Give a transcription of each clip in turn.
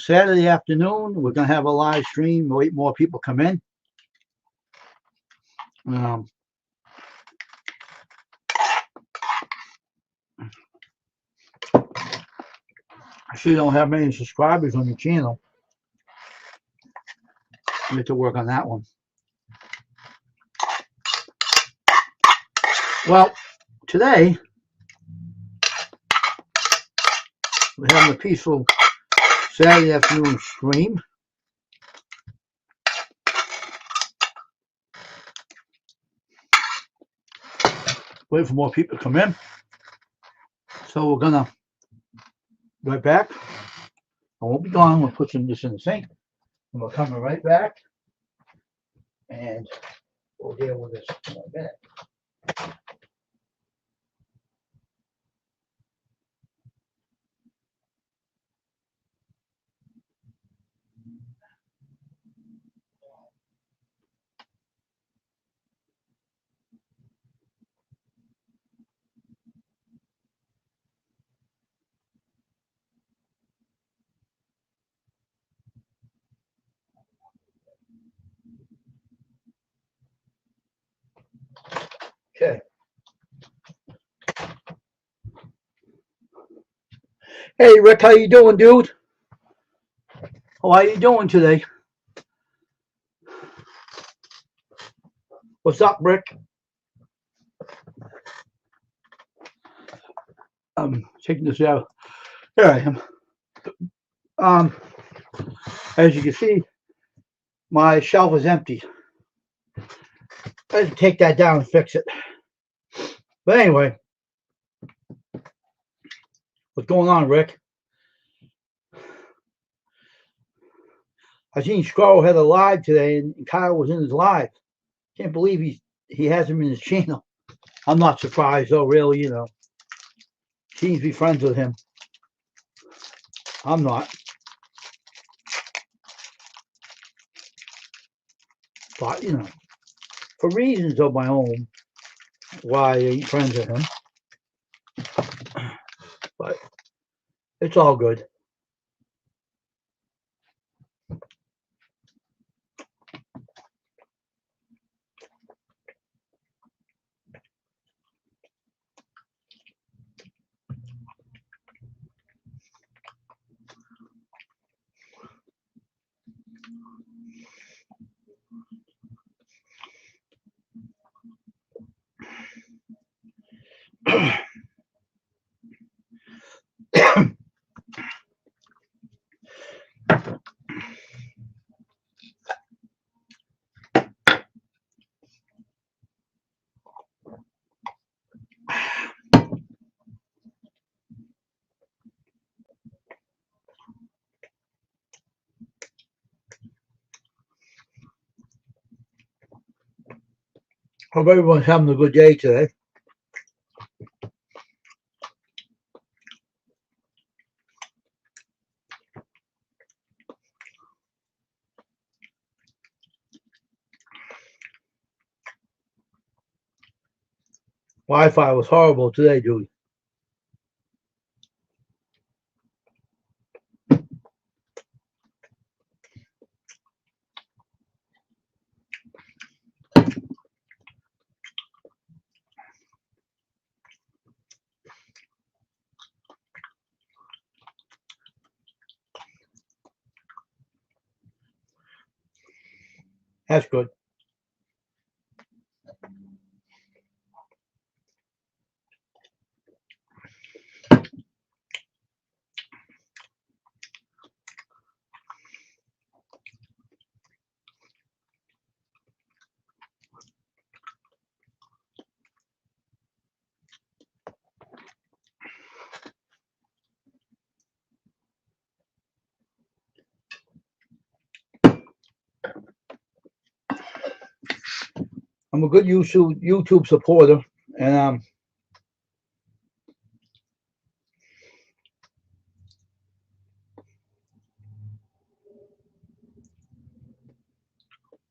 Saturday afternoon. We're going to have a live stream. Wait, more people come in. I see you don't have many subscribers on your channel. We have to work on that one. Well, today we're having a peaceful Saturday afternoon stream. Wait for more people to come in. So we're gonna be right back. I won't be gone. We'll put this in the sink, and we're coming right back, and we'll deal with this in a minute. Okay. Hey, Rick, how you doing, dude? How are you doing today? What's up, Rick? I'm taking this out. Here I am. As you can see, my shelf is empty. I had to take that down and fix it. But anyway, what's going on, Rick? I seen Squirrel had a live today, and Kyle was in his live. Can't believe he has him in his channel. I'm not surprised, though, really, you know. Seems to be friends with him. I'm not. But, you know, for reasons of my own, why I ain't friends with him. But it's all good. Hope everyone's having a good day today. Wi-Fi was horrible today, dude. That's good. I'm a good YouTube supporter, and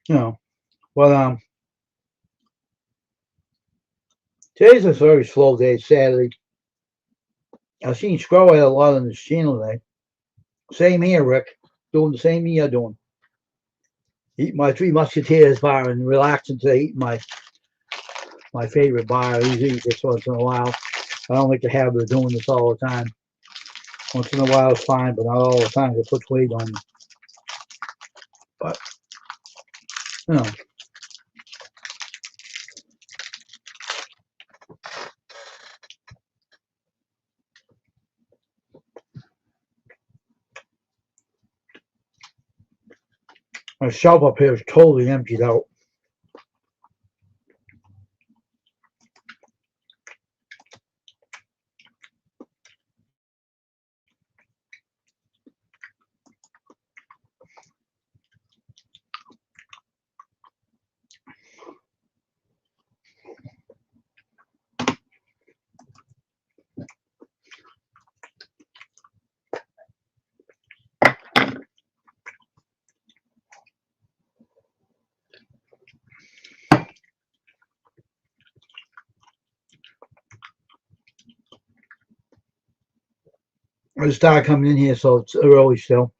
you know, but today's a very slow day, Saturday. I've seen Squirrel had a lot on his channel today. Same here, Rick. doing the same thing you're doing. Eat my Three Musketeers bar and relaxing today. Eat my favorite bar. I usually eat this once in a while. I don't like the habit of doing this all the time. Once in a while is fine, but not all the time. It puts weight on you. But, you know. My shelf up here is totally emptied out. I just started coming in here, so it's early still.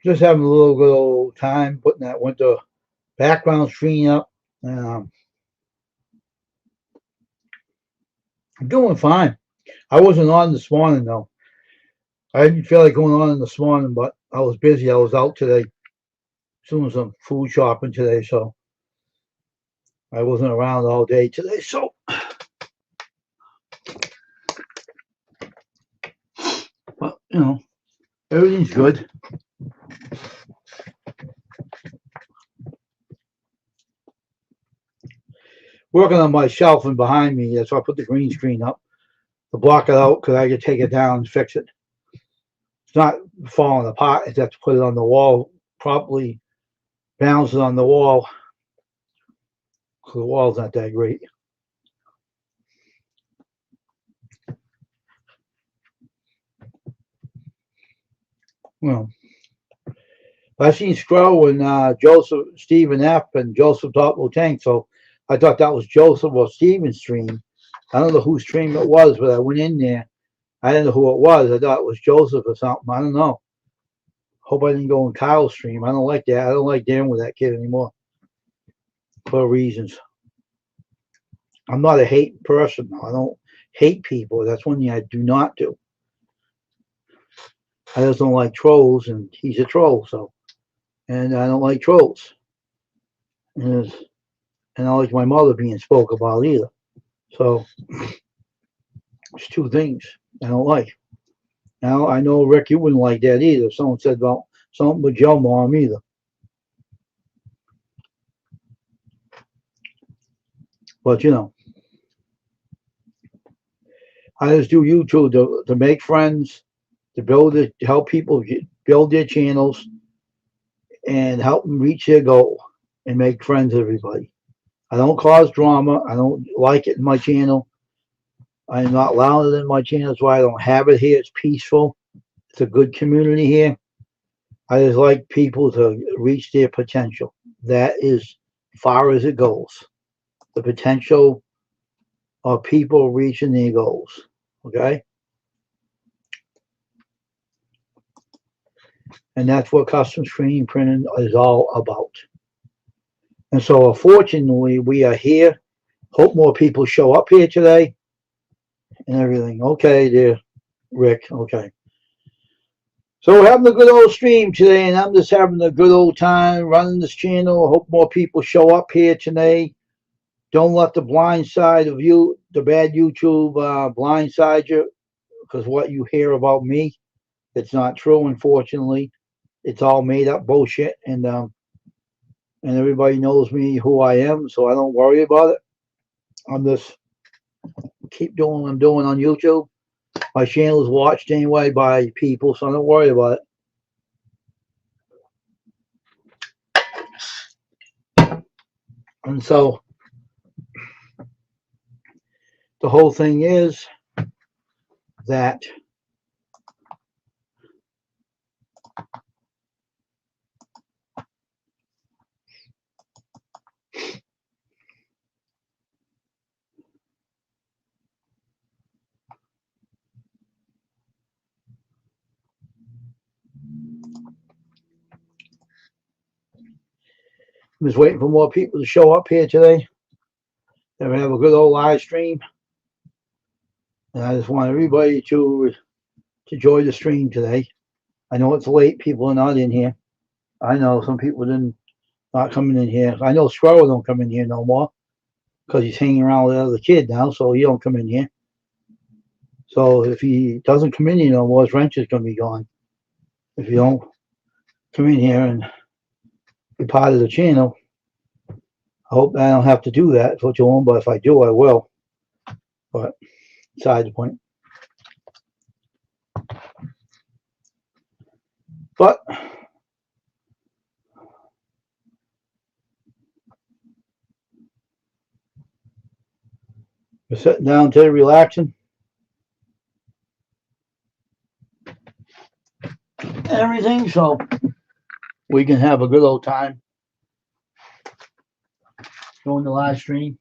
Just having a little good old time putting that winter background screen up. I'm doing fine. I wasn't on this morning though. I didn't feel like going on this morning, but I was busy. I was out today doing some food shopping today, so I wasn't around all day today. So, but you know, everything's good. Working on my shelf and behind me. That's why I put the green screen up to block it out because I could take it down and fix it. It's not falling apart. I just have to put it on the wall properly, balance it on the wall. So the wall's not that great. Well, I seen Scro and Joseph, Stephen F. and Joseph Tank, so I thought that was Joseph or Stephen's stream. I don't know whose stream it was, but I went in there. I didn't know who it was. I thought it was Joseph or something. I don't know. Hope I didn't go in Kyle's stream. I don't like that. I don't like dealing with that kid anymore for reasons. I'm not a hate person. I don't hate people. That's one thing I do not do. I just don't like trolls, and he's a troll, so. And I don't like trolls. And I don't like my mother being spoke about either. So, it's two things I don't like. Now, I know, Rick, you wouldn't like that either. Someone said about something with your mom either. But, you know, I just do YouTube to make friends, to help people build their channels and help them reach their goal and make friends with everybody. I don't cause drama. I don't like it in my channel. I'm not allowing it in my channel. That's why I don't have it here. It's peaceful. It's a good community here. I just like people to reach their potential. That is far as it goes. The potential of people reaching their goals. Okay? And that's what custom screen printing is all about. And so, unfortunately, we are here. Hope more people show up here today and everything. Okay, dear Rick. Okay. So we're having a good old stream today, and I'm just having a good old time running this channel. I hope more people show up here today. Don't let the blind side of you, the bad YouTube, blindside you, because what you hear about me, It's not true, unfortunately. It's all made up bullshit, and everybody knows me who I am, so I don't worry about it. I'm just keep doing what I'm doing on YouTube. My channel is watched anyway by people, so I don't worry about it. And so the whole thing is that I'm just waiting for more people to show up here today. And we have a good old live stream. And I just want everybody to join the stream today. I know it's late. People are not in here. I know some people didn't not coming in here. I know Squirrel don't come in here no more because he's hanging around with the other kid now, so he don't come in here. So if he doesn't come in here no more, his wrench is gonna be gone. If you don't come in here and be part of the channel, I hope I don't have to do that for too long, but if I do, I will. But beside the point. But we're sitting down today, relaxing. And everything, so we can have a good old time doing the live stream.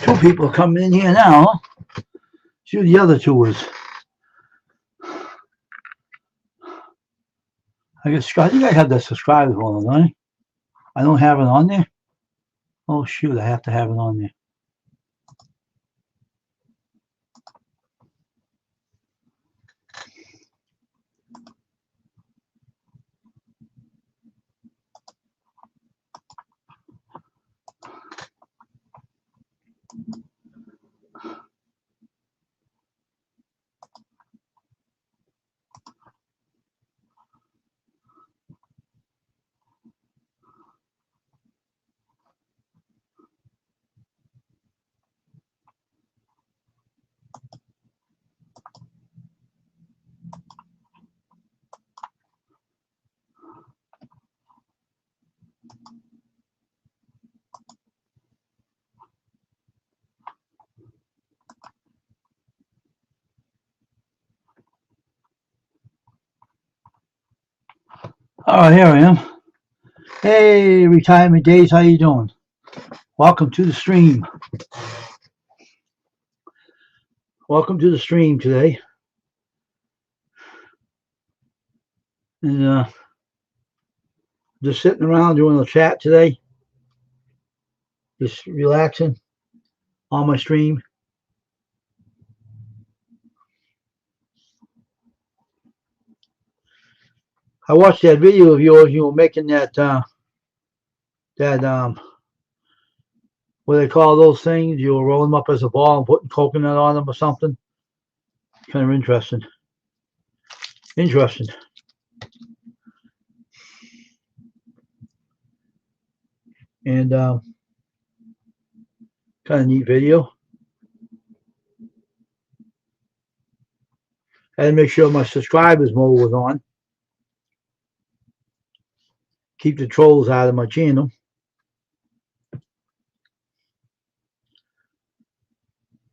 Two people are coming in here now. See who the other two is. I think I have the subscribers one, don't I? I don't have it on there. Oh shoot, I have to have it on there. All right, here I am. Hey, Retirement Days, how you doing? Welcome to the stream. Welcome to the stream today. And just sitting around doing a chat today. Just relaxing on my stream. I watched that video of yours. You were making that what do they call those things? You were rolling them up as a ball and putting coconut on them or something. Kind of interesting. Interesting. And kind of neat video. I had to make sure my subscribers mode was on. Keep the trolls out of my channel.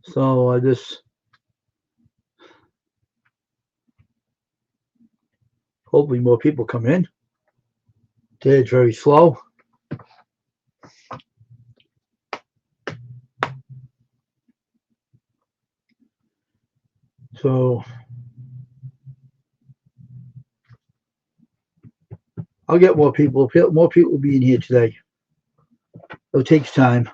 So I just hopefully more people come in. Today it's very slow. So I'll get more people. More people will be in here today. It takes time.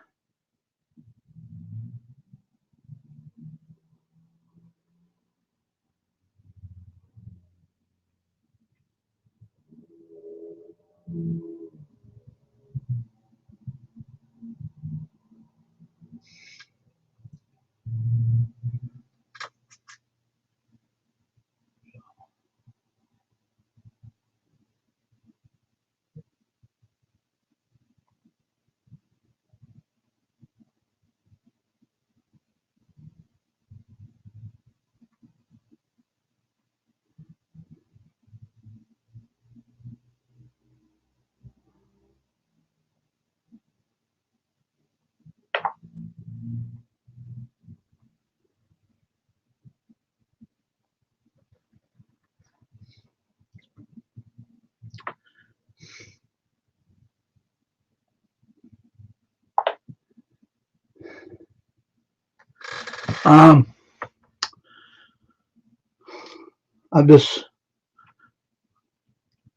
I'm just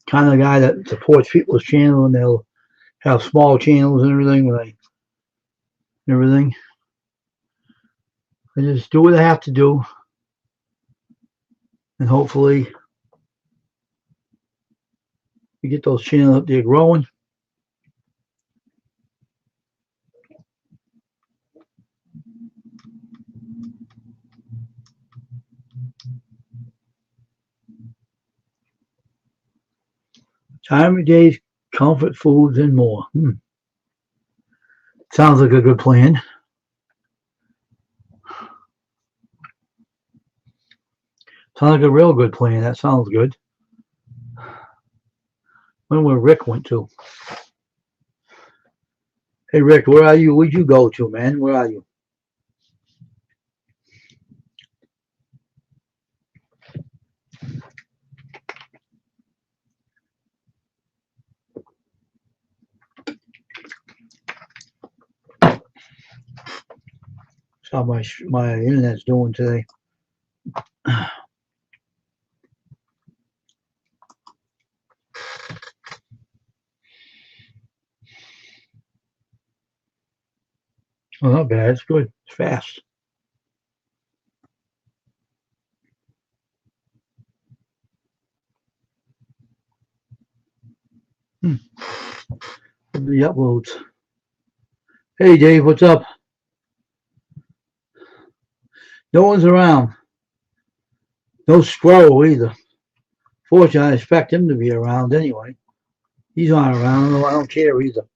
kind of guy that supports people's channel, and they'll have small channels and everything. Everything. I just do what I have to do, and hopefully we get those channels up there growing. Time of days, comfort foods, and more. Sounds like a good plan. Sounds like a real good plan. That sounds good. Wonder where Rick went to. Hey Rick, where are you? Where'd you go to, man? Where are you? That's how my internet's doing today. Oh, not bad. It's good. It's fast. The uploads. Hey Dave, what's up? No one's around. No Squirrel either. Fortunately, I expect him to be around anyway. He's not around. I don't care either.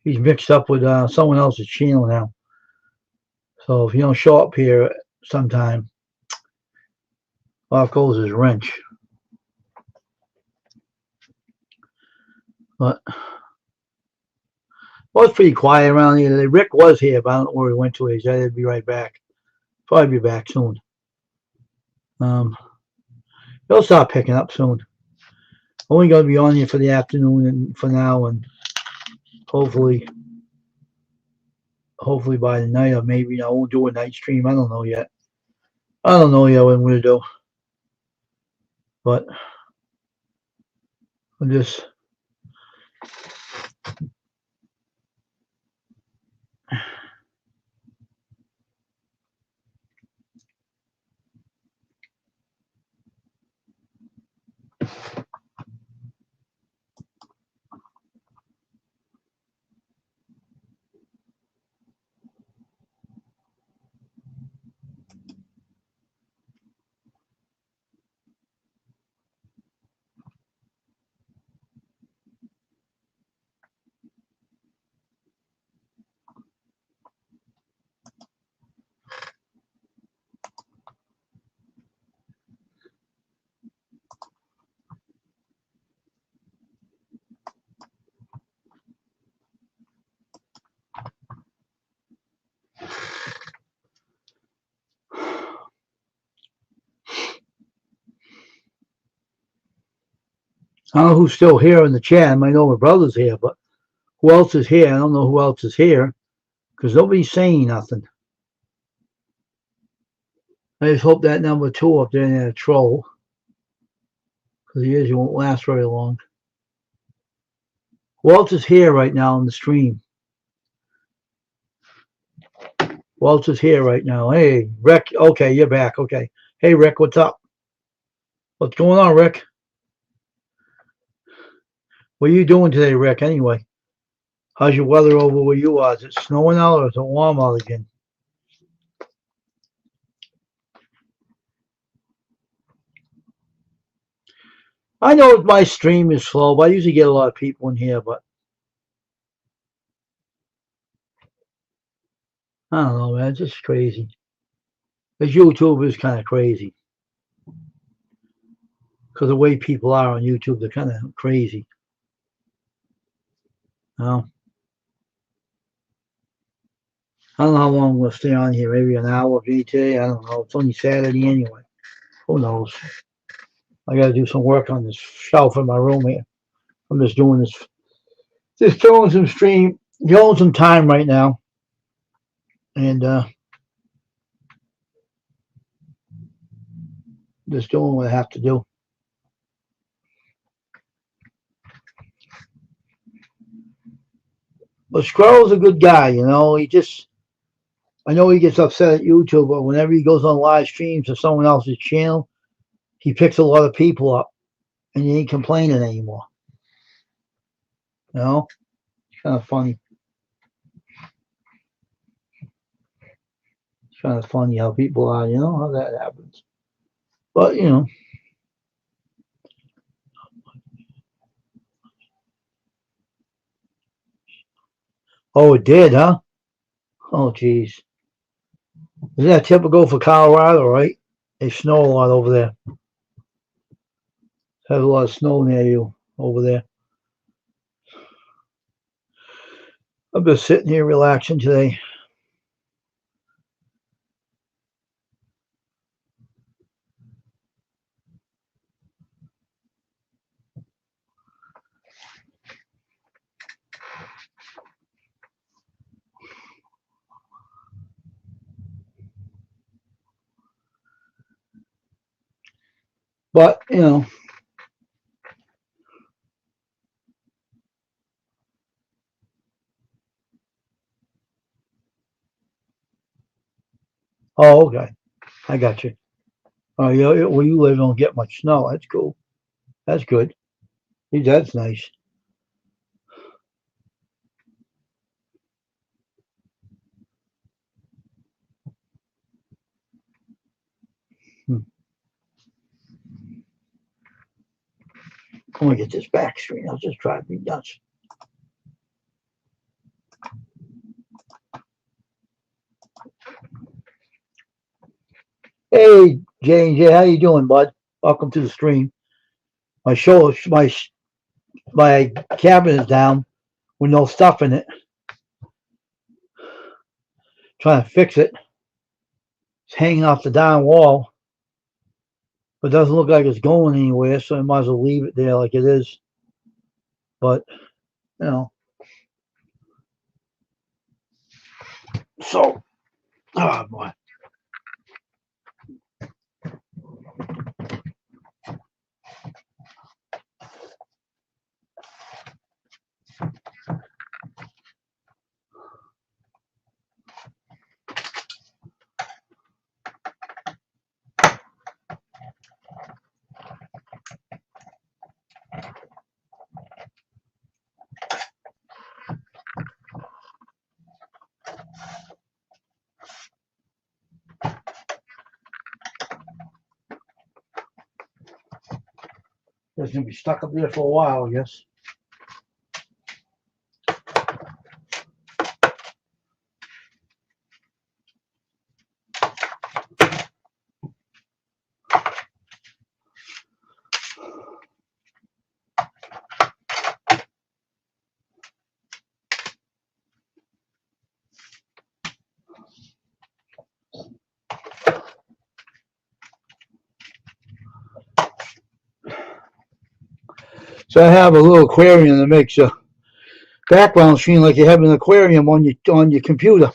He's mixed up with someone else's channel now. So if you don't show up here sometime, off goes his wrench. But well, it's pretty quiet around here today. Rick was here, but I don't know where he went to. He said he'd be right back. Probably be back soon. He'll start picking up soon. Only going to be on here for the afternoon and for now, and hopefully by the night, or maybe I won't do a night stream. I don't know yet. I don't know yet what I'm going to do. But I'm just I don't know who's still here in the chat. I might know my brother's here, but who else is here? I don't know who else is here because nobody's saying nothing. I just hope that number 2 up there ain't a troll, because he won't last very long. Who else is here right now on the stream? Walter's here right now. Hey, Rick. Okay, you're back. Okay. Hey, Rick, what's up? What's going on, Rick? What are you doing today, Rick, anyway? How's your weather over where you are? Is it snowing out or is it warm out again? I know my stream is slow, but I usually get a lot of people in here, but I don't know, man. It's just crazy. This YouTube is kind of crazy because the way people are on YouTube, they're kind of crazy. You know? I don't know how long we'll stay on here. Maybe an hour today. I don't know. It's only Saturday anyway. Who knows? I got to do some work on this shelf in my room here. I'm just doing this, just killing some stream, killing some time right now, and just doing what I have to do. But Squirrel's a good guy, you know. I know he gets upset at YouTube, but whenever he goes on live streams of someone else's channel, he picks a lot of people up, and he ain't complaining anymore. You know, it's kind of funny. It's kind of funny how people are, you know, how that happens. But you know, oh, it did, huh? Oh, geez. Isn't that typical for Colorado, right? They snow a lot over there. Has a lot of snow near you over there. I'm just sitting here relaxing today. But, you know, oh, okay. I got you. Oh, yeah, where you live don't get much snow. That's cool. That's good. That's nice. Hmm. I'm gonna get this back screen. I'll just drive me nuts. Hey, J&J, how you doing, bud? Welcome to the stream. My show, my cabinet is down with no stuff in it. Trying to fix it. It's hanging off the down wall, but it doesn't look like it's going anywhere, so I might as well leave it there like it is. But, you know, so, oh boy. It's gonna be stuck up there for a while, I guess. So I have a little aquarium that makes a background screen like you have an aquarium on your computer.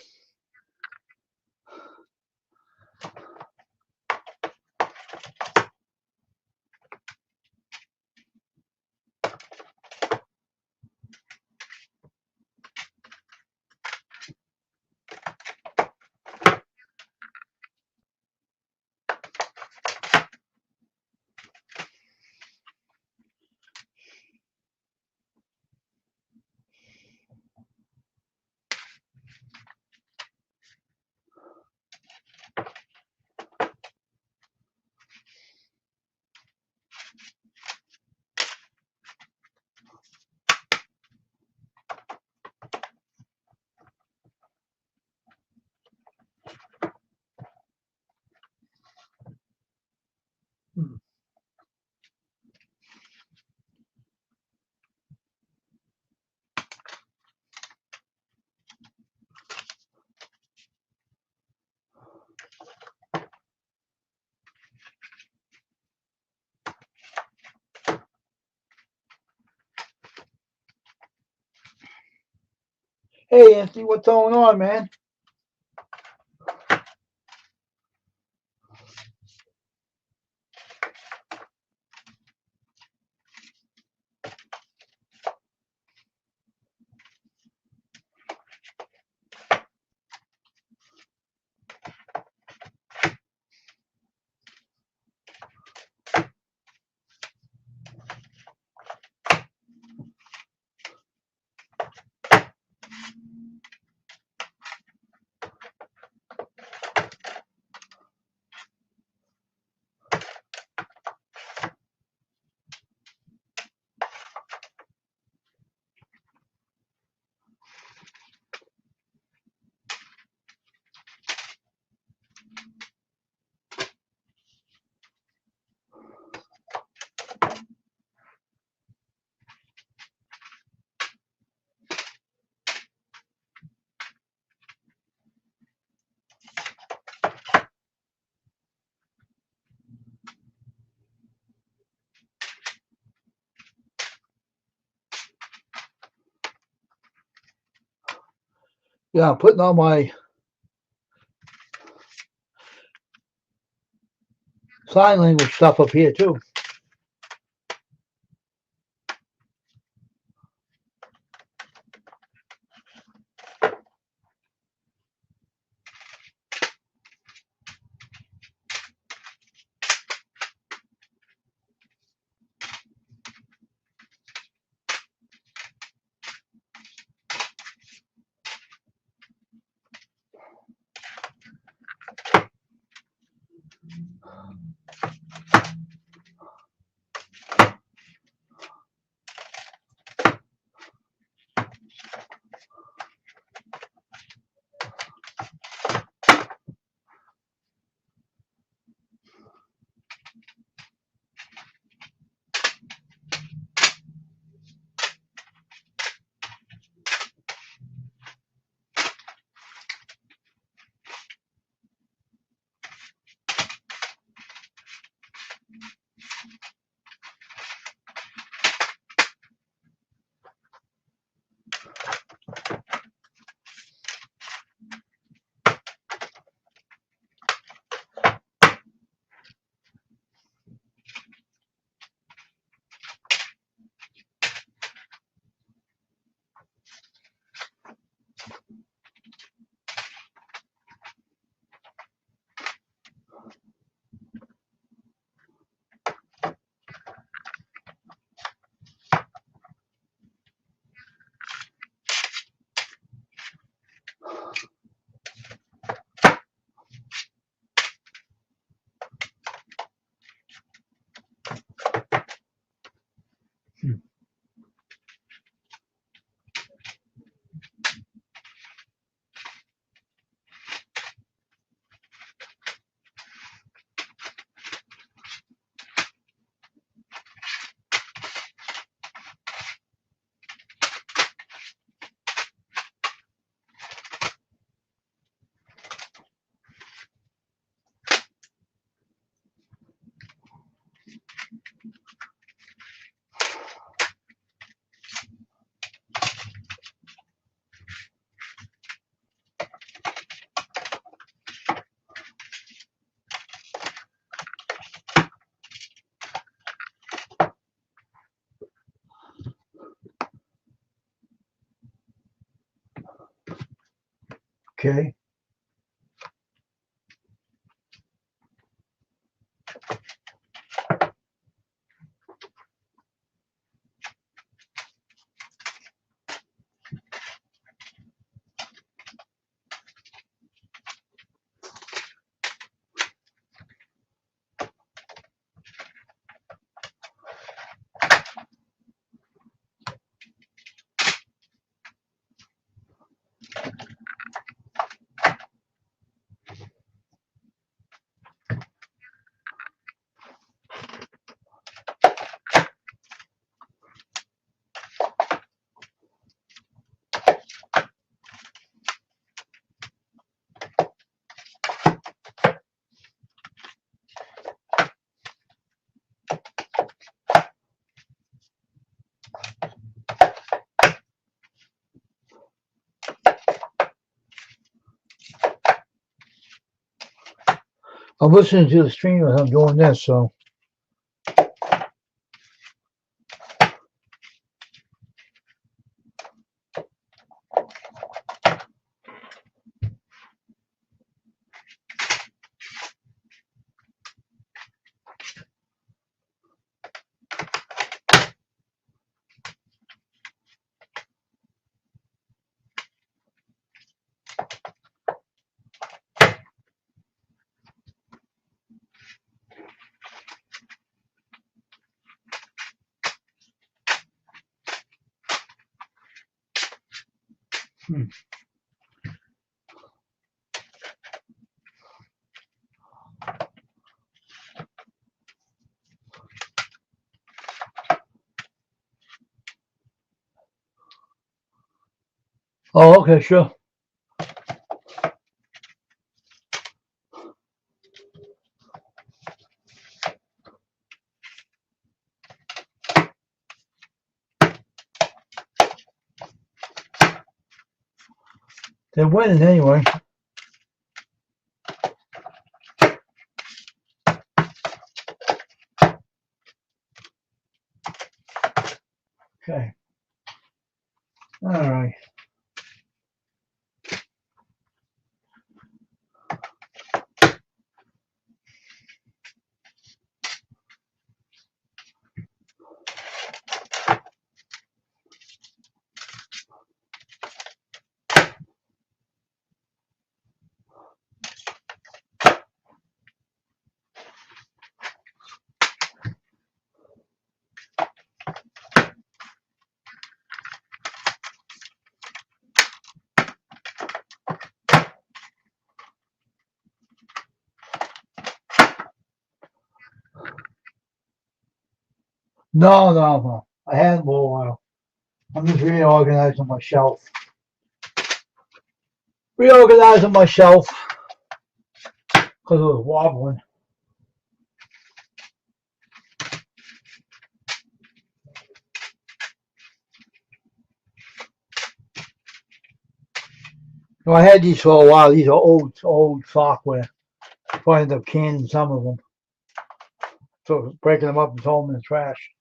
Hey, Anthony, what's going on, man? Yeah, I'm putting all my sign language stuff up here too. Okay. I'm listening to the stream as I'm doing this, so. Oh, okay, sure. They're winning anyway. Okay. All right. No. I hadn't for a while. I'm just reorganizing my shelf. Reorganizing my shelf because it was wobbling. So I had these for a while. These are old software. So I ended up canning some of them. So breaking them up and throwing them in the trash.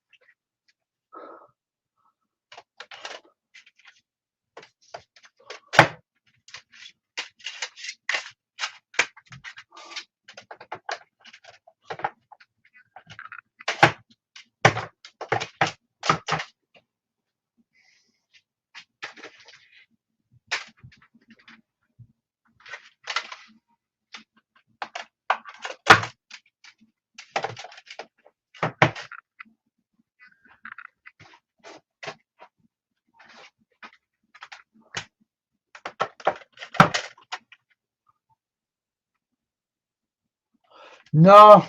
No,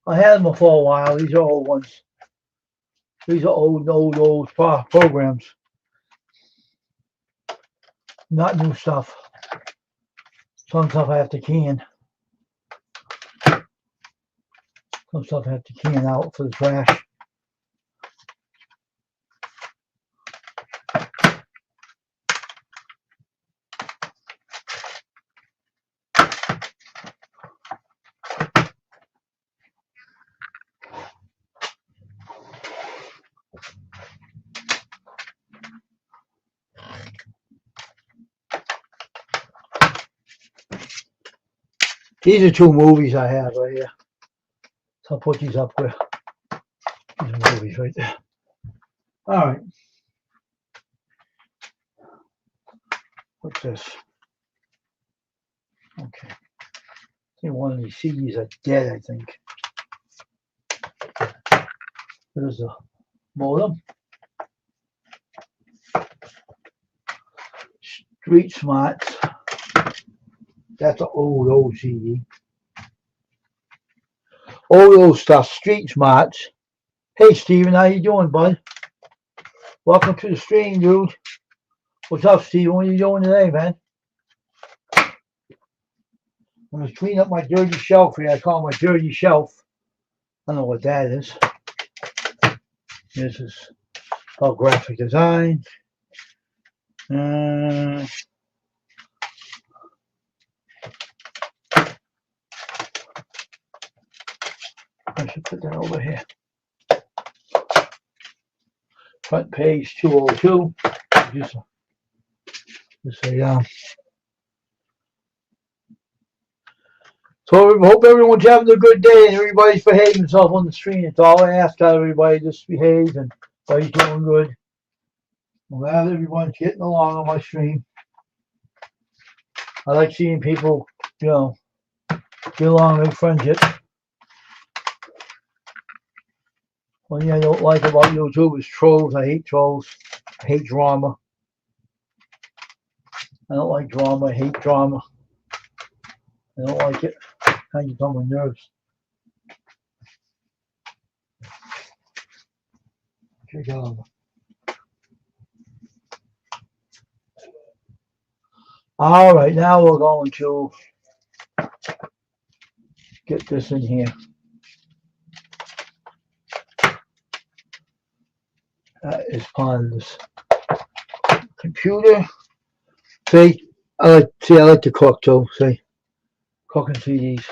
I had them for a while. These are old ones. These are old programs. Not new stuff. Some stuff I have to can. Some stuff I have to can out for the trash. These are two movies I have right here. So I'll put these up there. These are movies right there. All right. What's this? Okay. I think one of these CDs are dead, I think. There's a modem. Street Smarts. That's an old CD. Old stuff. Street Smarts. Hey, Steven, how you doing, bud? Welcome to the stream, dude. What's up, Steven? What are you doing today, man? I'm just cleaning up my dirty shelf here. I call it my dirty shelf. I don't know what that is. This is all graphic design. I should put that over here. Front page 202. Just a So I hope everyone's having a good day and everybody's behaving themselves on the stream. It's all I ask out of everybody, just behave and everybody's doing good. I'm glad everyone's getting along on my stream. I like seeing people, you know, get along, make friendships. One thing I don't like about YouTube is trolls. I hate trolls. I hate drama. I don't like drama. I hate drama. I don't like it. It kind of gets on my nerves. Check it out. All right, now we're going to get this in here. That is part of this computer. See, I like to cook too. See, cooking CDs.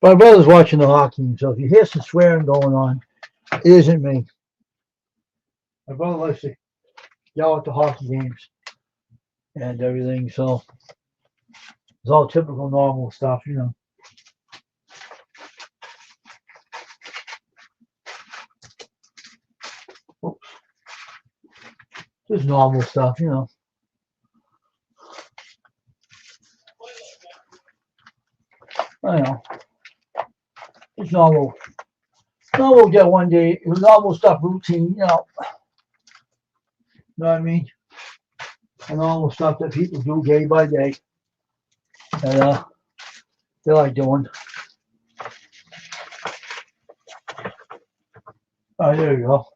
My brother's watching the hockey game, so if you hear some swearing going on, it isn't me. My brother likes to yell at the hockey games and everything, so it's all typical normal stuff, you know. Oops. Just normal stuff, you know. I know. It's normal. Normal get one day. It was normal stuff, routine, you know. You know what I mean? And normal stuff that people do day by day. And they like doing. Oh, there you go.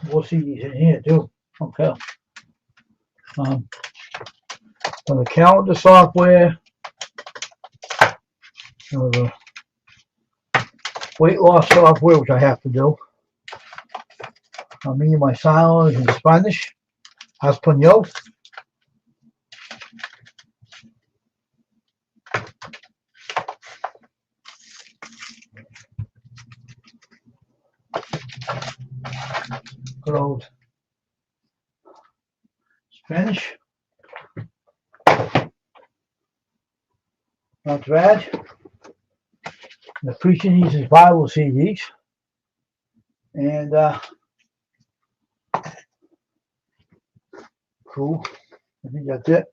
We'll see these in here too. Okay. On the calendar software, the weight loss software, which I have to do. Me and my silence in Spanish. Español. Good old Spanish. Not bad. The preacher needs his Bible CDs. And cool. I think that's it.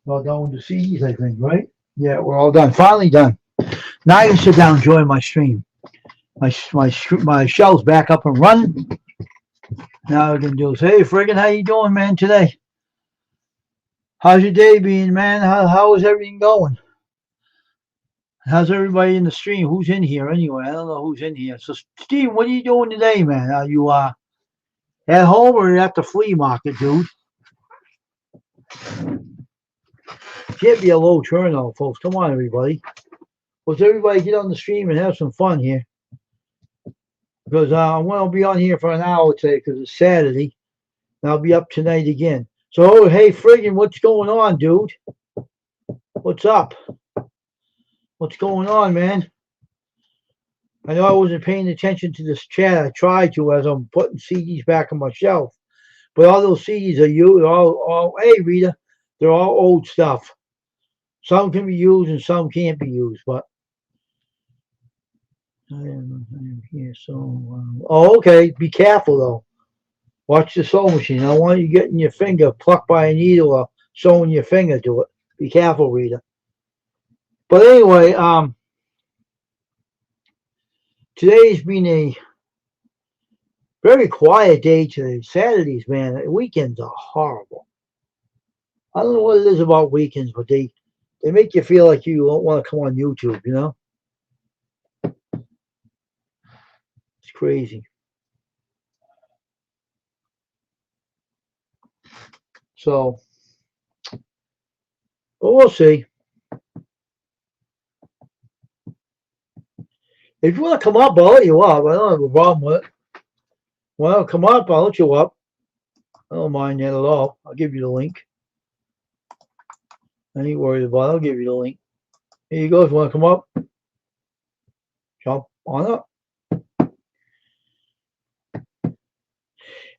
All done with the CDs, I think, right? Yeah, we're all done. Finally done. Now I can sit down and enjoy my stream. My shell's back up and running. Now I can do is, hey, friggin', how you doing, man, today? How's your day being, man? How is everything going? How's everybody in the stream? Who's in here anyway? I don't know who's in here. So, Steve, what are you doing today, man? Are you at home or at the flea market, dude? Can't be a low turnout, folks. Come on, everybody. Let's everybody get on the stream and have some fun here. Because I'm going to be on here for an hour today because it's Saturday. And I'll be up tonight again. So, hey, friggin', what's going on, dude? What's up? What's going on, man? I know I wasn't paying attention to this chat. I tried to as I'm putting CDs back on my shelf. But all those CDs are used. Hey, Rita, they're all old stuff. Some can be used and some can't be used. But I am here. So, okay. Be careful, though. Watch the sewing machine. I don't want you getting your finger plucked by a needle or sewing your finger to it. Be careful, Rita. But anyway, today's been a very quiet day today. Saturdays, man, weekends are horrible. I don't know what it is about weekends, but they make you feel like you don't want to come on YouTube, you know? It's crazy. So, but we'll see. If you want to come up, I'll let you up. I don't have a problem with it. Well, come up, I'll let you up. I don't mind that at all. I'll give you the link. I ain't worried about it. I'll give you the link. Here you go. If you want to come up, jump on up.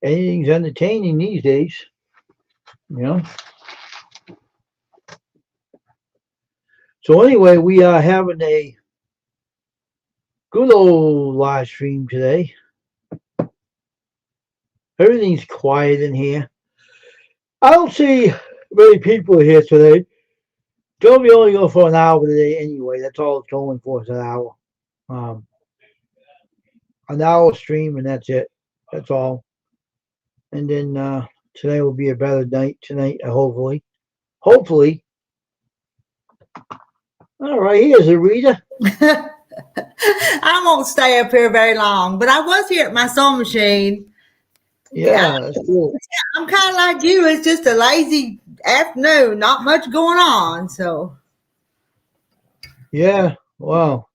Anything's entertaining these days, you know. So anyway, we are having a good old live stream today. Everything's quiet in here. I don't see many people here today. Gonna be only going for an hour today anyway. That's all it's going for is an hour. An hour stream and that's it. That's all. And then today will be a better night tonight, hopefully. Hopefully. All right, here's a reader. I won't stay up here very long, but I was here at my sewing machine. Yeah, that's cool. I'm kind of like you. It's just a lazy afternoon, not much going on. So, yeah, wow.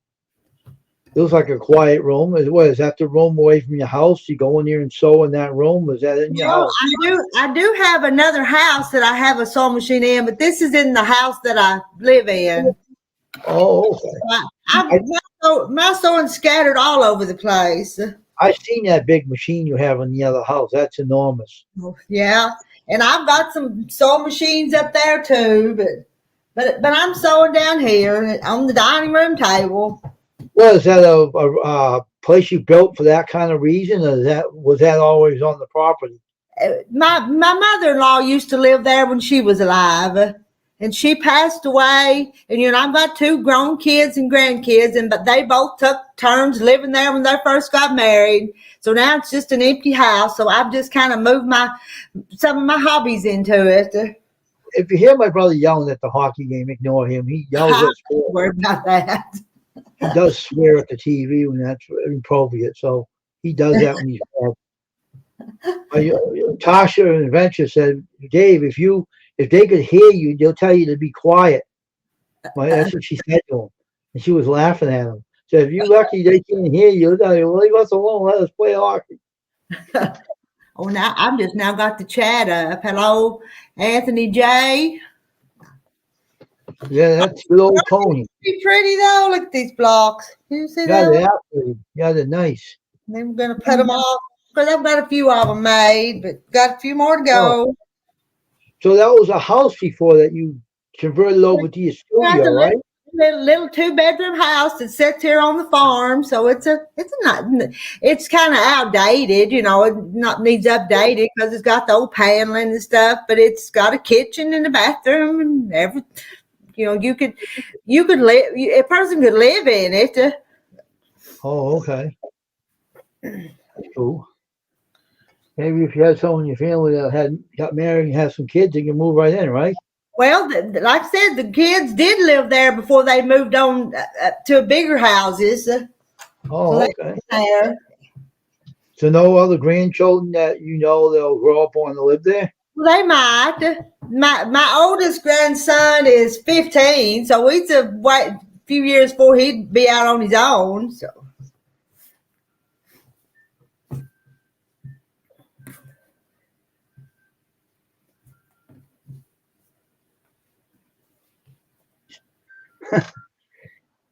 Looks like a quiet room. What is that? The room away from your house? You go in there and sew in that room? Was that in your house? I do have another house that I have a sewing machine in, but this is in the house that I live in. Oh, okay. My sewing's scattered all over the place. I've seen that big machine you have in the other house. That's enormous. Yeah, and I've got some sewing machines up there too, but I'm sewing down here on the dining room table. Well, is that a place you built for that kind of reason, or was that always on the property? My mother-in-law used to live there when she was alive, and she passed away. And I've got 2 grown kids and grandkids, but they both took turns living there when they first got married. So now it's just an empty house. So I've just kind of moved some of my hobbies into it. If you hear my brother yelling at the hockey game, ignore him. He yells at sports. Don't worry about that. He does swear at the TV when that's inappropriate. So he does that when he's bad. Tasha and Adventure said, Dave, if they could hear you, they'll tell you to be quiet. Well, that's what she said to him. And she was laughing at him. So if you're lucky they can't hear you, they'll tell you, well, leave us alone, let us play hockey. Oh, now I've just now got the chat up. Hello, Anthony J. Yeah, that's good old Tony. Pretty though. Look at these blocks. You see that? They're pretty. Yeah, they're nice. And then we're gonna put them all because I've got a few of them made, but got a few more to go. Oh. So that was a house before that you converted over to your studio, right? Little 2-bedroom house that sits here on the farm. So it's kind of outdated, it needs updated because it's got the old paneling and stuff, but it's got a kitchen and a bathroom and everything. You could live. A person could live in it. Oh, okay. That's cool. Maybe if you had someone in your family that got married and had some kids, you can move right in, right? Well, like I said, the kids did live there before they moved on to bigger houses. Oh, okay. So no other grandchildren that they'll grow up wanting to live there? Well, they might. My oldest grandson is 15, so it's a few years before he'd be out on his own. So.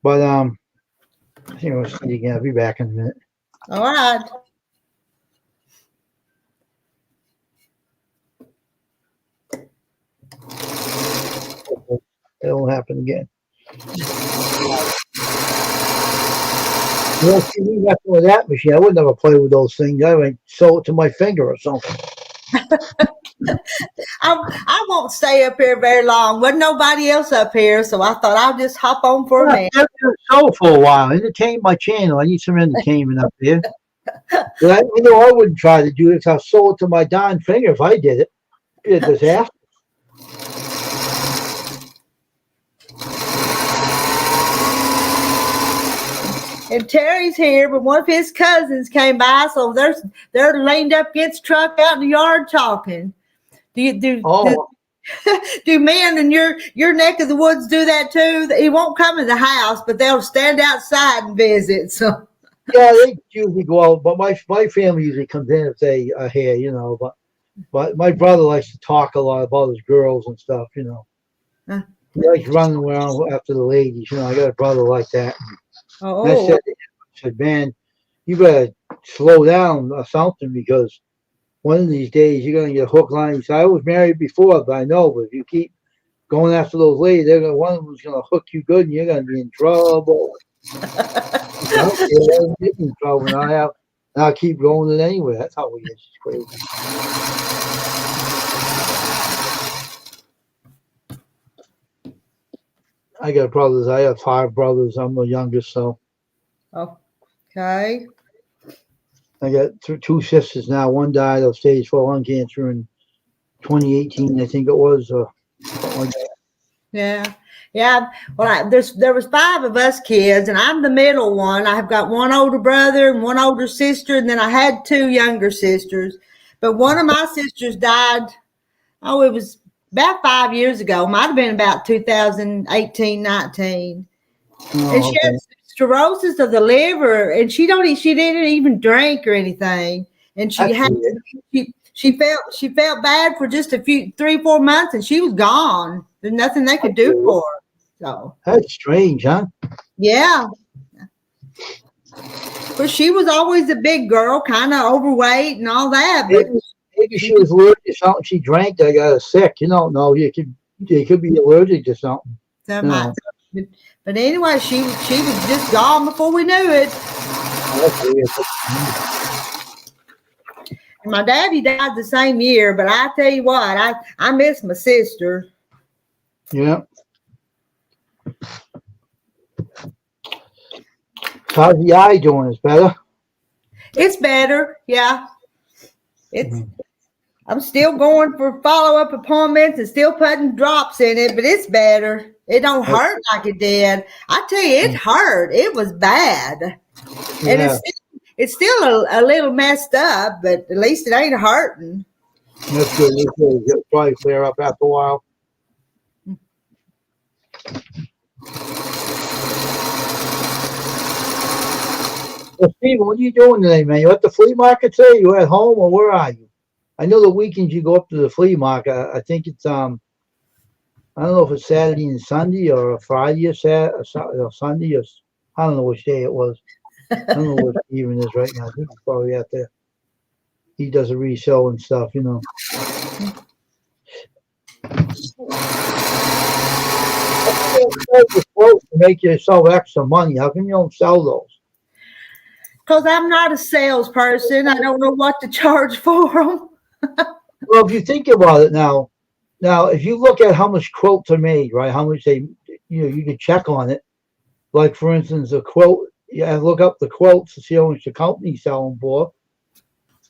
But I think we'll see again. I'll be back in a minute. All right. It'll happen again. See me messing with that machine. I would never play with those things. I would sew it to my finger or something. I won't stay up here very long. Wasn't nobody else up here, so I thought I'll just hop on for a minute. I've been sew for a while. Entertain my channel. I need some entertainment up there. But I wouldn't try to do it. I'll sew it to my darn finger if I did it. It'd be a disaster. And Terry's here, but one of his cousins came by, so they're leaned up against the truck out in the yard talking. Do Do men in your neck of the woods do that too? He won't come in the house, but they'll stand outside and visit. So Yeah, they usually go out, but my family usually comes in if they are here, But my brother likes to talk a lot about his girls and stuff. uh, He likes running around after the ladies. I got a brother like that. And I oh, said, man, you better slow down or something because one of these days you're gonna get hook, line. He said, I was married before, but I know, but if you keep going after those ladies, one of them's gonna hook you good, and you're gonna be in trouble. I don't care, let them get me in trouble, and I'll keep going it anyway. That's how he is. It's crazy. I got brothers. I have 5 brothers. I'm the youngest, so okay. I got 2 sisters now. One died of stage 4 lung cancer in 2018, I think it was, something like that. Yeah. Yeah. Well, there was 5 of us kids, and I'm the middle one. I've got one older brother and one older sister, and then I had 2 younger sisters. But one of my sisters died. Oh, it was about 5 years ago. Might have been about 2018, 19. And Oh, she had okay. cirrhosis of the liver, and she didn't even drink or anything. And That's weird. she felt bad for just a few 3-4 months, and she was gone. There's nothing they could do for her. So That's strange, huh? yeah. But she was always a big girl, kind of overweight and all that. But Maybe she was allergic to something she drank that got her sick. You don't know. You could be allergic to something. But anyway, she was just gone before we knew it. That's weird. And my daddy died the same year, but I tell you what, I miss my sister. Yeah. How's the eye doing? It's better? It's better, yeah. I'm still going for follow-up appointments and still putting drops in it, but it's better. It don't hurt like it did. I tell you, it hurt. It was bad. And Yeah. it's still a little messed up, but at least it ain't hurting. That's good. It'll probably clear up after a while. Well, Steve, what are you doing today, man? You at the flea market today? You at home or where are you? I know the weekends you go up to the flea market. I think it's I don't know if it's Saturday and Sunday or Friday or Sunday or I don't know which day it was. I don't know what even is right now. I think he's probably out there. He does a resale and stuff, to make yourself extra money. How come you don't sell those? Because I'm not a salesperson. I don't know what to charge for them. Well, if you think about it now, if you look at how much quilts are made, right? How much you can check on it. Like for instance, a quilt. Yeah, look up the quilts to see how much the company's selling for.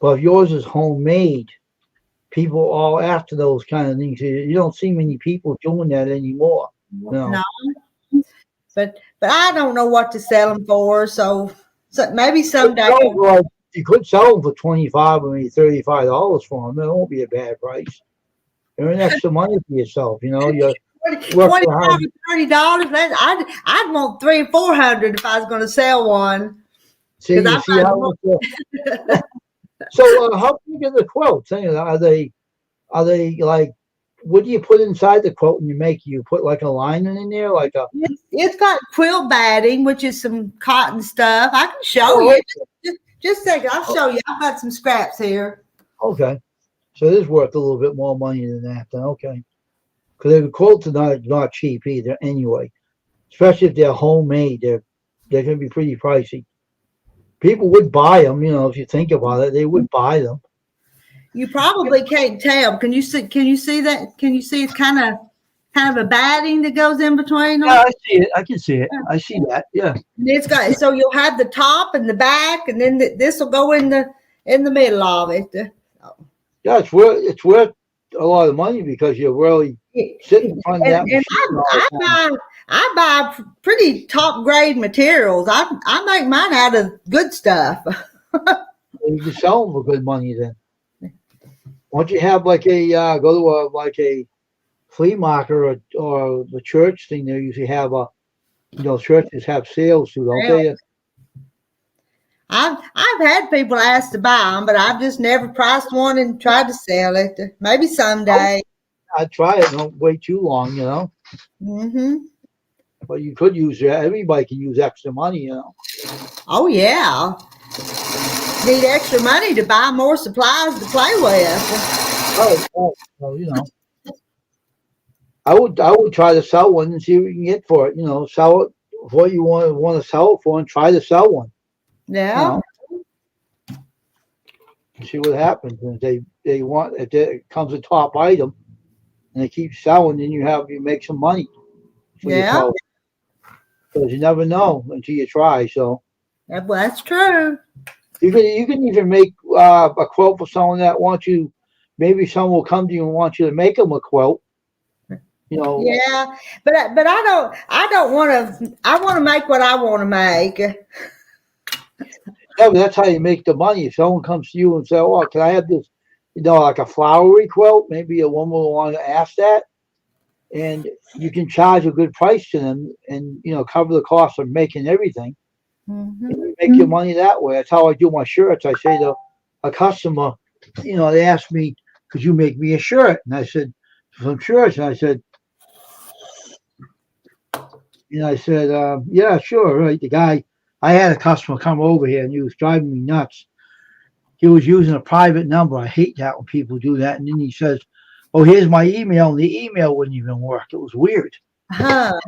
But if yours is homemade, people all after those kind of things. You don't see many people doing that anymore. No. But I don't know what to sell them for. So maybe someday. You could sell them for $25 or maybe $35 for them. It won't be a bad price. Earn extra money for yourself. You $25 or $30. I'd want $300 or $400 if I was going to sell one. See how much. So how big are the quilts? Are they like? What do you put inside the quilt when you make it? You put like a lining in there, like a. It's got quilt batting, which is some cotton stuff. I can show you. Just a second. I'll show you. I've got some scraps here. Okay, so it is worth a little bit more money than that. Then okay, because the quilts are not cheap either. Anyway, especially if they're homemade, they're going to be pretty pricey. People would buy them, if you think about it, they would buy them. You probably can't tell. Can you see that? Can you see it's kind of a batting that goes in between them? Yeah, I see it. I can see it. I see that. Yeah. And it's got so you'll have the top and the back, and then this will go in the middle of it. Yeah, it's worth a lot of money because you're really sitting in front of that machine. I buy pretty top grade materials. I make mine out of good stuff. You can sell them for good money then. Why don't you have like go to flea market or the church thing, they usually have churches have sales too, don't they? I've had people ask to buy them, but I've just never priced one and tried to sell it. Maybe someday. I'd try it. Don't wait too long. Mm-hmm. But you could use that. Everybody can use extra money. Oh yeah. Need extra money to buy more supplies to play with. Oh, well. I would try to sell one and see what you can get for it. Sell it what you want to sell it for, and try to sell one. Yeah. See what happens. And if it comes a top item and they keep selling, then you make some money for Yeah. yourself. Because you never know until you try. So That's true. you can even make a quilt for someone that wants you. Maybe someone will come to you and want you to make them a quilt. Yeah, but I don't want to. I want to make what I want to make. Yeah, but that's how you make the money. If someone comes to you and say, "Oh, can I have this?" Like a flowery quilt. Maybe a woman will want to ask that, and you can charge a good price to them, and cover the cost of making everything. Mm-hmm. And you make your money that way. That's how I do my shirts. I say to a customer, they ask me, "Could you make me a shirt?" And I said, "Some shirts." And I said, "Yeah, sure." Right. I had a customer come over here and he was driving me nuts. He was using a private number. I hate that when people do that. And then he says, "Oh, here's my email." And the email wouldn't even work. It was weird. Huh.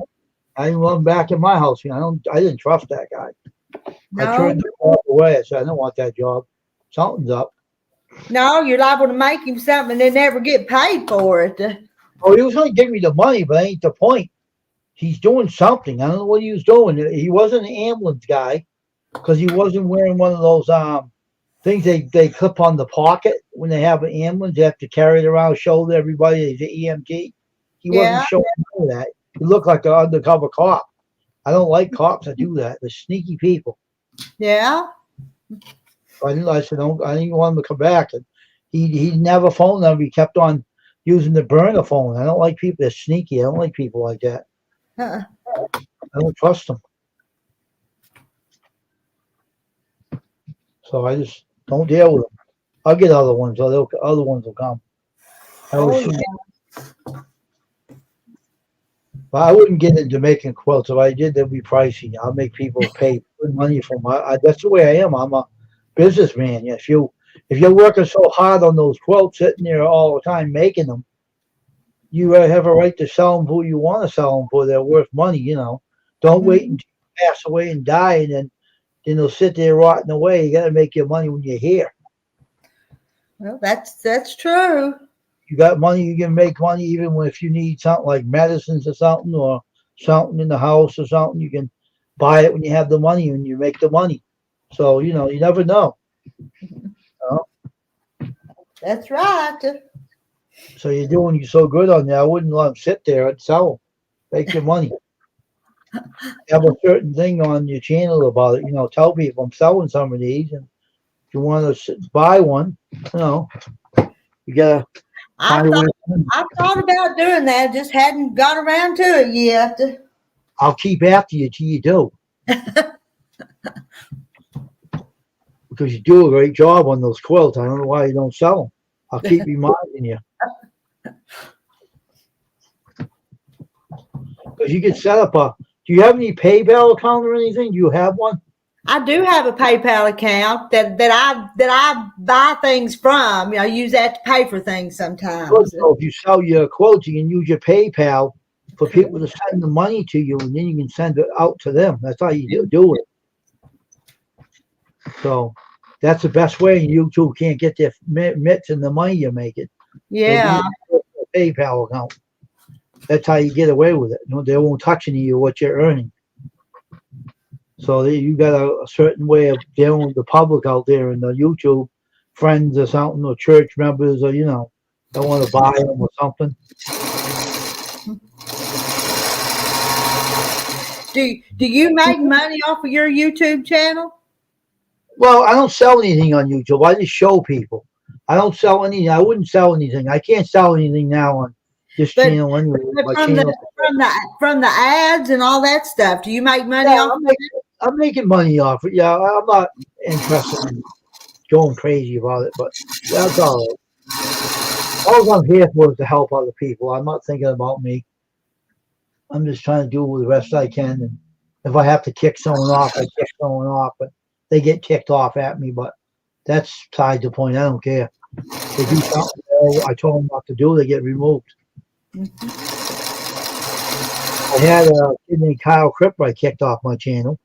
I didn't want him back in my house. I didn't trust that guy. No. I turned him away. I said, "I don't want that job. Something's up." No, you're liable to make him something and then never get paid for it. Oh, he was going to give me the money, but that ain't the point. He's doing something. I don't know what he was doing. He wasn't an ambulance guy because he wasn't wearing one of those things they clip on the pocket when they have an ambulance. They have to carry it around, show everybody he's an EMT. He wasn't showing none of that. He looked like an undercover cop. I don't like cops that do that. They're sneaky people. Yeah. I said, I didn't want him to come back. And he never phoned them. He kept on using the burner phone. I don't like people that are sneaky. I don't like people like that. I don't trust them. So I just don't deal with them. I'll get other ones. Other ones will come. But I wouldn't get into making quilts. If I did, they'd be pricey. I'll make people pay good money for them. That's the way I am. I'm a businessman. If you're working so hard on those quilts, sitting there all the time making them, you have a right to sell them who you want to sell them for. They're worth money. Don't wait until you pass away and die, and then they'll sit there rotting away. You got to make your money when you're here. Well, that's true. You got money, you can make money even if you need something like medicines or something in the house or something. You can buy it when you have the money and you make the money. So, you never know. That's right. So you're doing so good on that. I wouldn't let them sit there and sell them. Make your money. Have a certain thing on your channel about it. Tell people I'm selling some of these. And if you want to buy one, you got to. I thought about doing that, just hadn't got around to it yet. I'll keep after you till you do. Because you do a great job on those quilts. I don't know why you don't sell them. I'll keep reminding you. Because you can set up do you have any PayPal account or anything? Do you have one? I do have a PayPal account that I buy things from. I use that to pay for things sometimes. So if you sell your quotes, you can use your PayPal for people to send the money to you, and then you can send it out to them. That's how you do it. So that's the best way. You two can't get their mitts and the money you're making. Yeah. So PayPal account. That's how you get away with it. They won't touch any of what you're earning. So you got a certain way of dealing with the public out there in the YouTube, friends or something, or church members, or don't want to buy them or something. Do you make money off of your YouTube channel? Well, I don't sell anything on YouTube. I just show people. I don't sell anything. I wouldn't sell anything. I can't sell anything now on this But, channel anyway. but My from channel. the ads and all that stuff, do you make money Yeah, off? I'm making money off it. Yeah, I'm not interested in going crazy about it, but that's all right. All I'm here for is to help other people. I'm not thinking about me. I'm just trying to do the best I can. And if I have to kick someone off, I kick someone off. But they get kicked off at me. But that's beside the point. I don't care. They do something I told them not to do, they get removed. I had a kid named Kyle Cripper I kicked off my channel.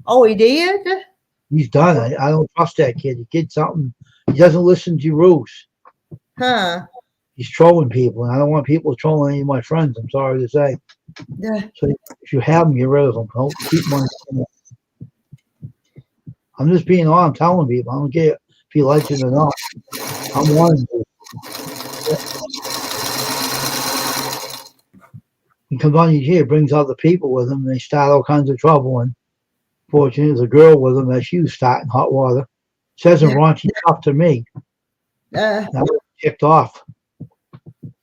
Oh, he did? He's done. I don't trust that kid. He did something. He doesn't listen to rules. Huh. He's trolling people, and I don't want people trolling any of my friends. I'm sorry to say. Yeah. So if you have them, get rid of them. Don't keep them on the channel. I'm just being honest. I'm telling people. I don't care if he likes it or not. I'm warning you. He comes on here, brings other people with him, and they start all kinds of trouble. And fortunately, there's a girl with him that she was starting hot water. Says some raunchy stuff to me. I was kicked off.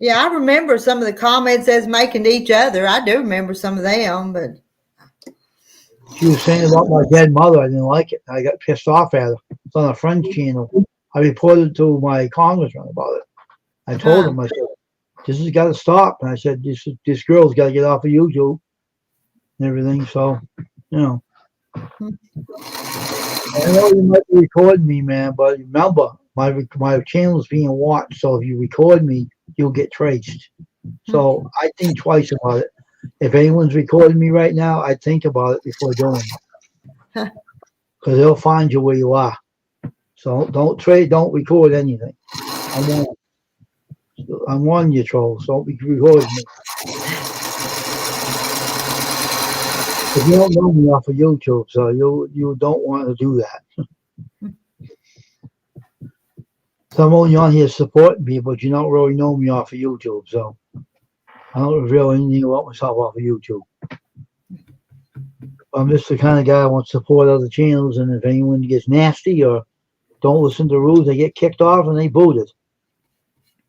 Yeah, I remember some of the comments as making to each other. I do remember some of them, but she was saying about my dead mother. I didn't like it. I got pissed off at her. It's on a friend's channel. I reported to my congressman about it. I told him, I said, this has got to stop. And I said, this girl's got to get off of YouTube and everything. So, you know. I know you might be recording me, man, but remember, my channel is being watched. So if you record me, you'll get traced. So I think twice about it. If anyone's recording me right now, I think about it before doing it. Because they'll find you where you are. So don't record anything. I'm warning you, trolls. Don't be recording me. If you don't know me off of YouTube, so you don't want to do that. So I'm only on here supporting people, but you don't really know me off of YouTube, so I don't reveal anything about myself off of YouTube. I'm just the kind of guy that wants to support other channels, and if anyone gets nasty or don't listen to rules, they get kicked off and they booted.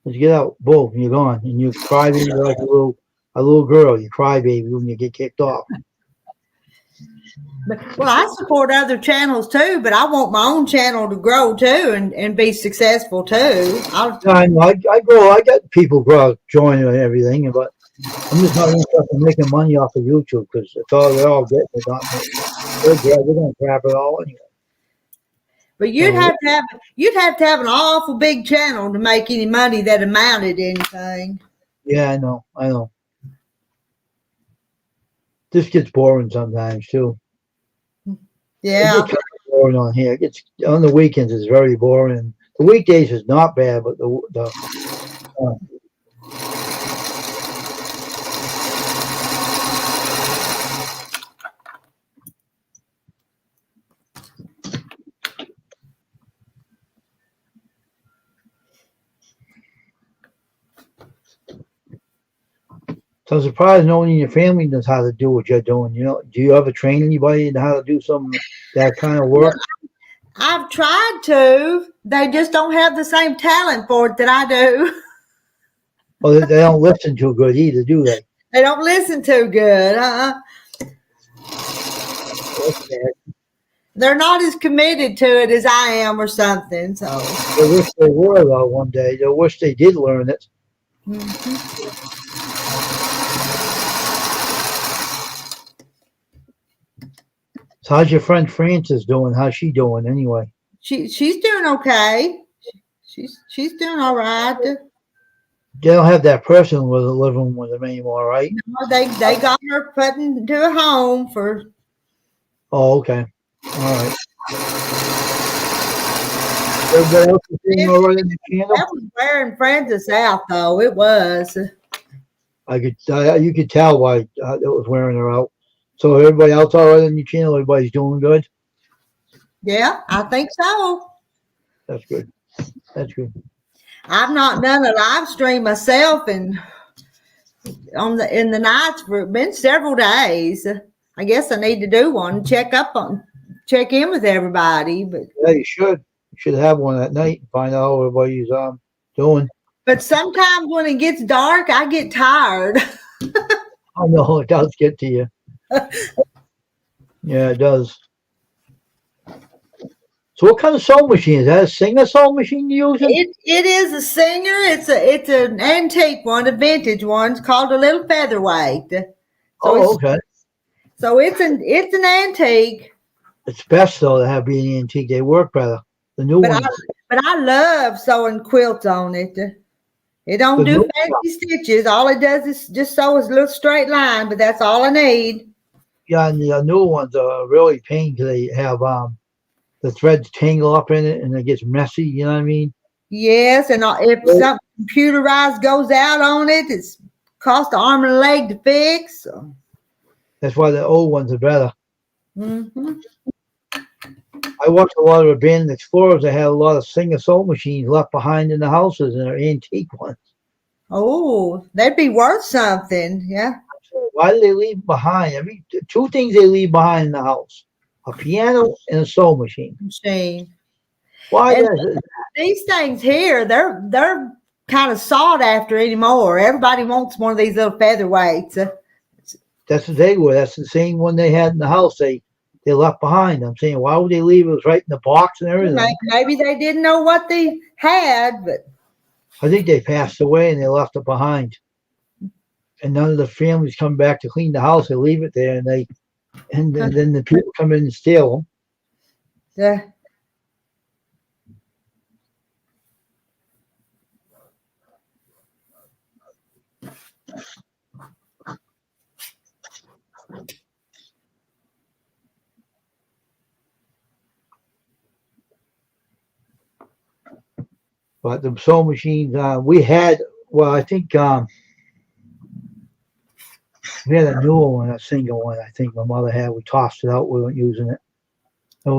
Just get out, boom, you're gone, and you cry baby like a little girl. You cry baby when you get kicked off. Well, I support other channels too, but I want my own channel to grow too and be successful too. I know. I got people joining and everything, but I'm just not interested in making money off of YouTube because they're all getting it. They're going to grab it all anyway. But you'd have to have an awful big channel to make any money that amounted to anything. Yeah, I know. This gets boring sometimes too. Yeah. It gets kind of boring on here. It gets on the weekends. It's very boring. The weekdays is not bad, but so I'm surprised no one in your family knows how to do what you're doing. You know, do you ever train anybody in how to do some that kind of work? I've tried to. They just don't have the same talent for it that I do. Well, they don't listen too good either, do they? They don't listen too good. They're not as committed to it as I am or something. So I wish they were, though, one day. I wish they did learn it. So how's your friend Frances doing? How's she doing anyway? She's doing okay. She's doing all right. They don't have that person living with them anymore, right? No, they got her put into a home for. Oh, okay. All right. Everybody else is doing all right in the channel? That was wearing Francis out, though. It was. You could tell why it was wearing her out. So everybody else all right in your channel? Everybody's doing good? Yeah, I think so. That's good. That's good. I've not done a live stream myself in the nights for been several days. I guess I need to do one, check in with everybody. But yeah, you should have one at night and find out how everybody's doing. But sometimes when it gets dark, I get tired. I know it does get to you. Yeah, it does. So what kind of sewing machine is that? A Singer sewing machine you using? It is a Singer. It's an antique one, a vintage one. It's called a little featherweight. So Oh, okay. it's an antique. It's best though to have being antique. They work better. The new But ones. I love sewing quilts on it. It don't The do new fancy stitches. All it does is just sew a little straight line, but that's all I need. Yeah, and the new ones are really pain because they have the threads tangle up in it and it gets messy. You know what I mean? Yes, and if something computerized goes out on it, it's cost an arm and a leg to fix. So. That's why the old ones are better. Mm-hmm. I watched a lot of abandoned explorers that had a lot of Singer sewing machines left behind in the houses, and they're antique ones. Oh, that'd be worth something. Yeah. Why do they leave behind? I mean, two things they leave behind in the house: a piano and a sewing machine. Machine. Why And does it? these things here, they're kind of sought after anymore. Everybody wants one of these little featherweights. That's what they were. That's the same one they had in the house. They left behind. I'm saying, why would they leave it? It was right in the box and everything. Maybe they didn't know what they had, but I think they passed away and they left it behind. And none of the families come back to clean the house. They leave it there, and then the people come in and steal them. yeah. But the sewing machines we had, well, I think we had a newer one, a single one. I think my mother had. We tossed it out. We weren't using it. It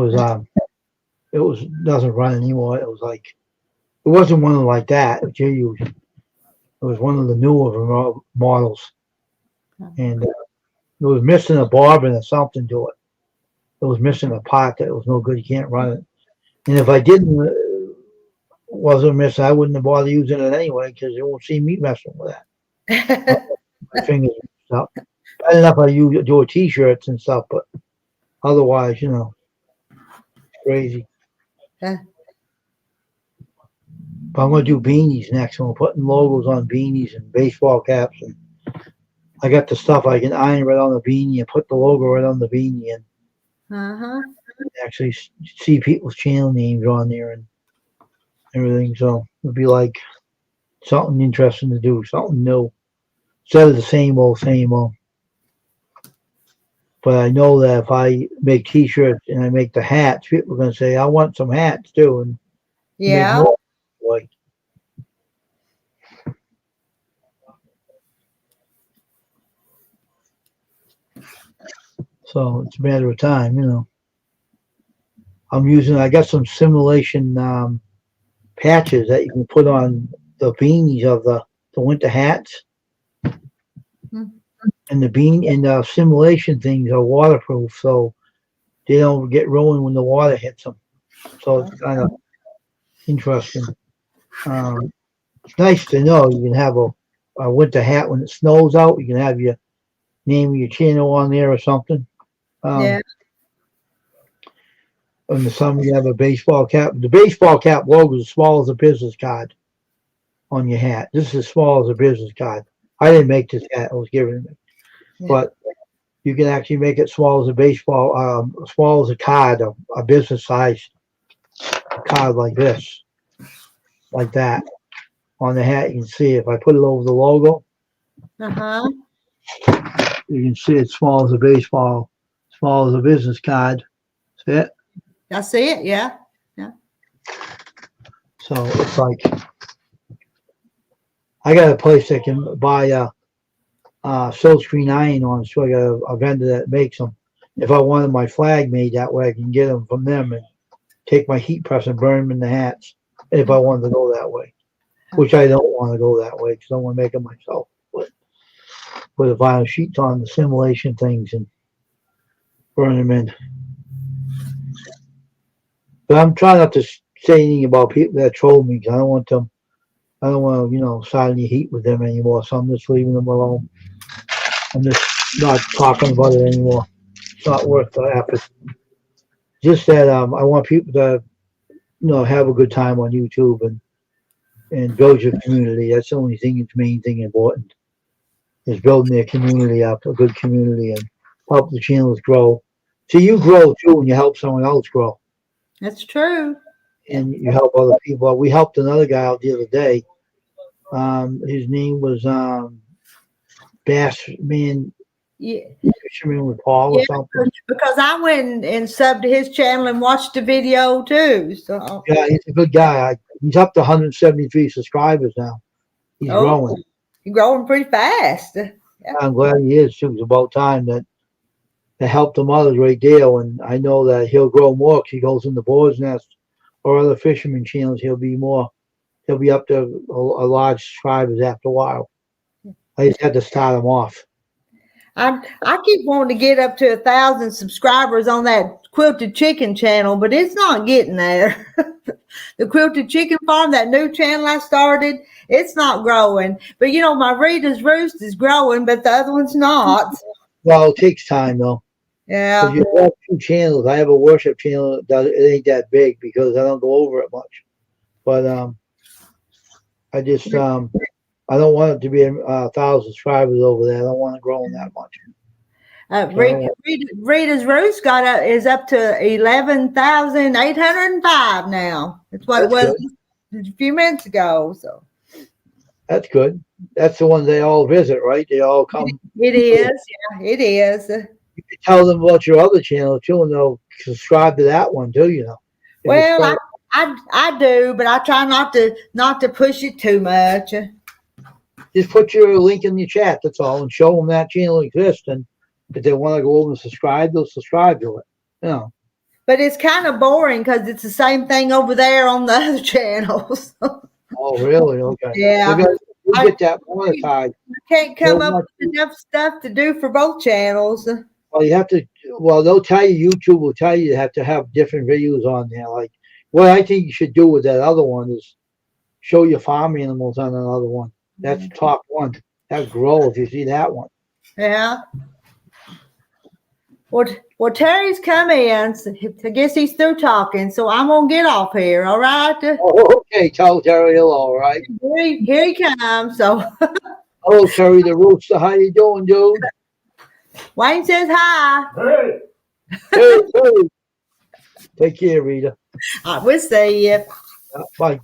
was doesn't run anymore. It was like it wasn't one like that that you're using. It was one of the newer models, and it was missing a bobbin or something to it. It was missing a part that was no good. You can't run it. And if I didn't wasn't missing, I wouldn't have bothered using it anyway because you won't see me messing with that. My fingers and stuff. Bad enough I do t-shirts and stuff, but otherwise, crazy. Yeah. But I'm gonna do beanies next. I'm putting logos on beanies and baseball caps, and I got the stuff I can iron right on the beanie and put the logo right on the beanie, and actually see people's channel names on there and everything. So it'll be like something interesting to do, something new instead of the same old, same old. But I know that if I make t-shirts and I make the hats, people are gonna say, "I want some hats too," and Yeah. make more. Like, so it's a matter of time. I got some simulation patches that you can put on the beanies of the winter hats. And the simulation things are waterproof, so they don't get ruined when the water hits them. So it's kind of interesting. It's nice to know you can have a winter hat when it snows out. You can have your name of your channel on there or something. Yeah. In the summer, you have a baseball cap. The baseball cap logo is as small as a business card on your hat. This is as small as a business card. I didn't make this hat. I was given it. Yeah. But you can actually make it small as a baseball, small as a card, a business size card like this, like that. On the hat, you can see if I put it over the logo, you can see it's small as a baseball, small as a business card. See it? I see it. Yeah. So it's like I got a place that can buy silk screen iron on, so I got a vendor that makes them. If I wanted my flag made that way, I can get them from them and take my heat press and burn them in the hats. If I wanted to go that way, which I don't want to go that way because I want to make them myself. Put the vinyl sheets on the simulation things and burn them in. But I'm trying not to say anything about people that troll me because I don't want them I don't want to, start any heat with them anymore. So I'm just leaving them alone. I'm just not talking about it anymore. It's not worth the effort. Just that I want people to, have a good time on YouTube and build your community. That's the only thing, it's main thing important is building their community up, a good community, and help the channels grow. See, you grow too when you help someone else grow. That's true. And you help other people. We helped another guy out the other day. His name was Bassman, Yeah. Fisherman with Paul or Yeah, something. because I went and subbed to his channel and watched the video too. So Yeah, he's a good guy. He's up to 173 subscribers now. He's growing. You're growing pretty fast. Yeah. I'm glad he is too. It's about time that helped him out a great deal, and I know that he'll grow more because he goes in the Boar's Nest or other fisherman channels. He'll be up to a large subscribers after a while. I just had to start him off. I keep wanting to get up to 1,000 subscribers on that Quilted Chicken channel, but it's not getting there. The Quilted Chicken Farm, that new channel I started, it's not growing. But my Rita's Roost is growing, but the other one's not. Well, it takes time though. Yeah. Because you have 2 channels. I have a worship channel that it ain't that big because I don't go over it much. But I just I don't want it to be 1,000 subscribers over there. I don't want it growing that much. Rita's Roost is up to 11,805 now. That's what it was a few minutes ago. So that's good. That's the one they all visit, right? They all come. It is. Yeah, it is. You can tell them about your other channel too, and they'll subscribe to that one too. Well, I do, but I try not to push it too much. Just put your link in the chat. That's all, and show them that channel exists. And if they want to go over and subscribe, they'll subscribe to it. But it's kind of boring because it's the same thing over there on the other channels. Oh, really? Okay. Yeah. We get that monetized. I can't come up with enough stuff to do for both channels. Well, you have to. Well, they'll tell you. YouTube will tell you have to have different videos on there. Like what I think you should do with that other one is show your farm animals on another one. That's top one. That grow if you see that one. Yeah. Well, Terry's come in. So I guess he's through talking, so I'm gonna get off here. All right. Oh, okay. Tell Terry hello. All right. Here he comes. So. Hello, Terry the Rooster. How you doing, dude? Wayne says hi. Hey. Hey. Take care, Rita. We'll see you. Bye.